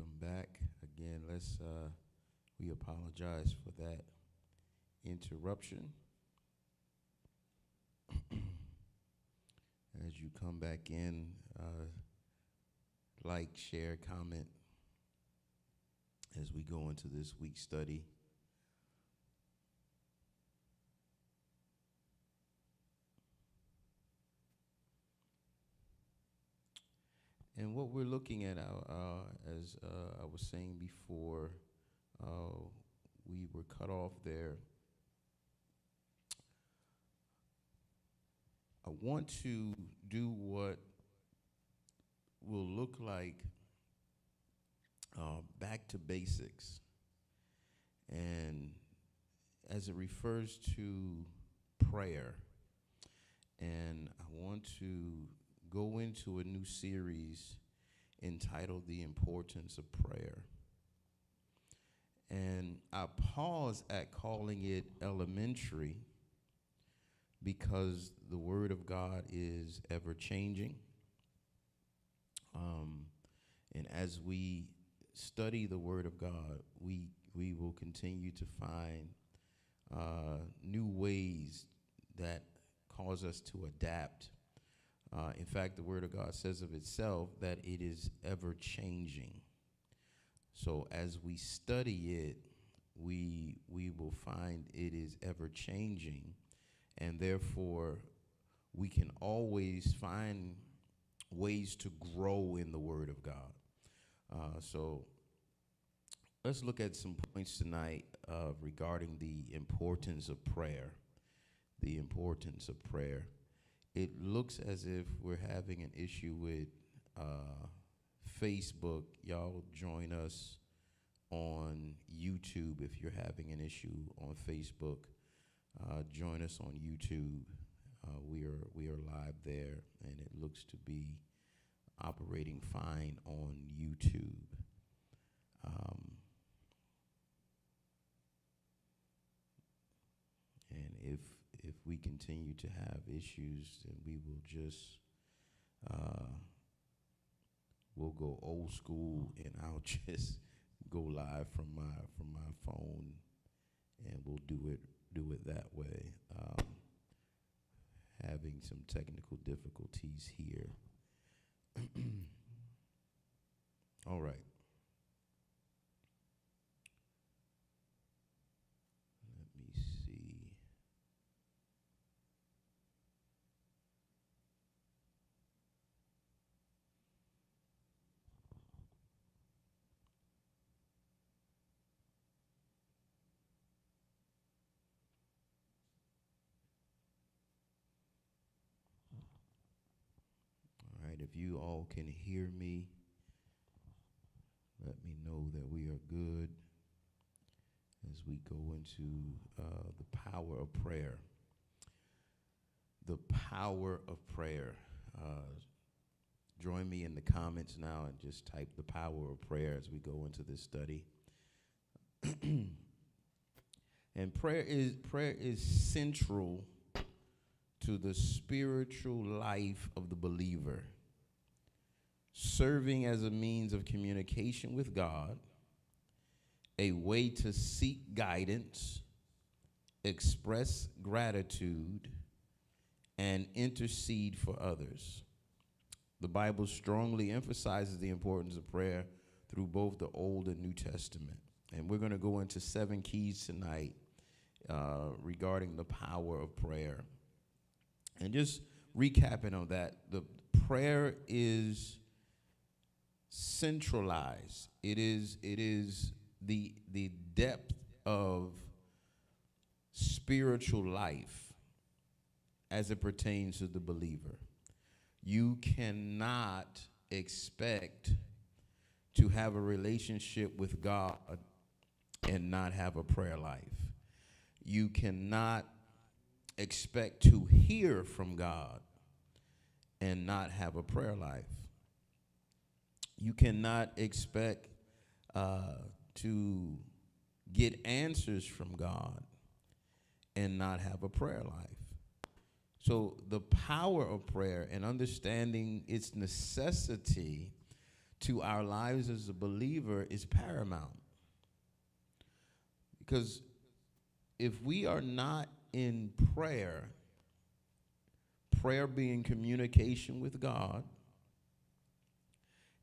Welcome back again. We apologize for that interruption. As you come back in, like, share, comment as we go into this week's study. And what we're looking at, as I was saying before, we were cut off there. I want to do what will look like back to basics. And as it refers to prayer, and I want to go into a new series entitled The Importance of Prayer. And I pause at calling it elementary because the Word of God is ever changing. And as we study the Word of God, we will continue to find new ways that cause us to adapt. In fact, the Word of God says of itself that it is ever changing. So as we study it, we will find it is ever changing, and therefore we can always find ways to grow in the Word of God. So let's look at some points tonight regarding the importance of prayer. The importance of prayer. It looks as if we're having an issue with Facebook. Y'all join us on YouTube if you're having an issue on Facebook. Join us on YouTube. We are live there, and it looks to be operating fine on YouTube. And if we continue to have issues, then we will just we'll go old school, and I'll just go live from my phone, and we'll do it that way. Having some technical difficulties here. All right. Let me see. All right, if you all can hear me, let me know that we are good as we go into the power of prayer. The power of prayer. Join me in the comments now and just type the power of prayer as we go into this study. And prayer is central to the spiritual life of the believer, serving as a means of communication with God, a way to seek guidance, express gratitude, and intercede for others. The Bible strongly emphasizes the importance of prayer through both the Old and New Testament. And we're going to go into 7 keys tonight regarding the power of prayer. And just recapping on that, the prayer is centralized. It is the depth of spiritual life as it pertains to the believer. You cannot expect to have a relationship with God and not have a prayer life. You cannot expect to hear from God and not have a prayer life. You cannot expect to get answers from God and not have a prayer life. So the power of prayer and understanding its necessity to our lives as a believer is paramount. Because if we are not in prayer, prayer being communication with God,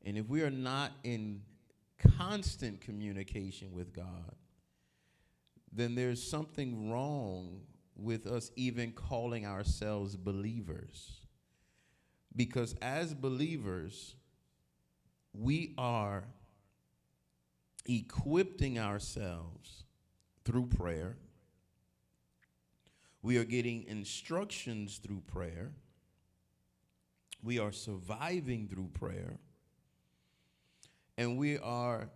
and if we are not in constant communication with God, then there's something wrong with us even calling ourselves believers. Because as believers, we are equipping ourselves through prayer. We are getting instructions through prayer. We are surviving through prayer. And we are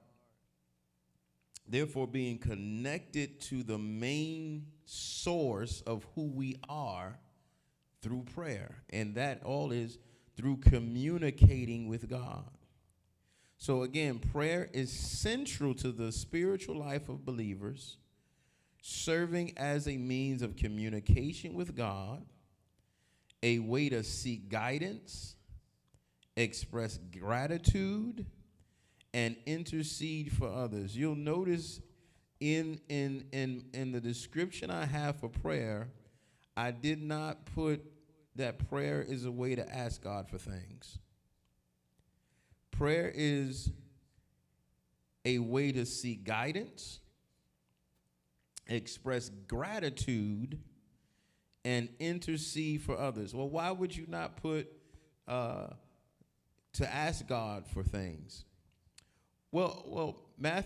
therefore being connected to the main source of who we are through prayer. And that all is through communicating with God. So again, prayer is central to the spiritual life of believers, serving as a means of communication with God, a way to seek guidance, express gratitude, and intercede for others. You'll notice in the description I have for prayer, I did not put that prayer is a way to ask God for things. Prayer is a way to seek guidance, express gratitude, and intercede for others. Well, why would you not put to ask God for things? Well, Matthew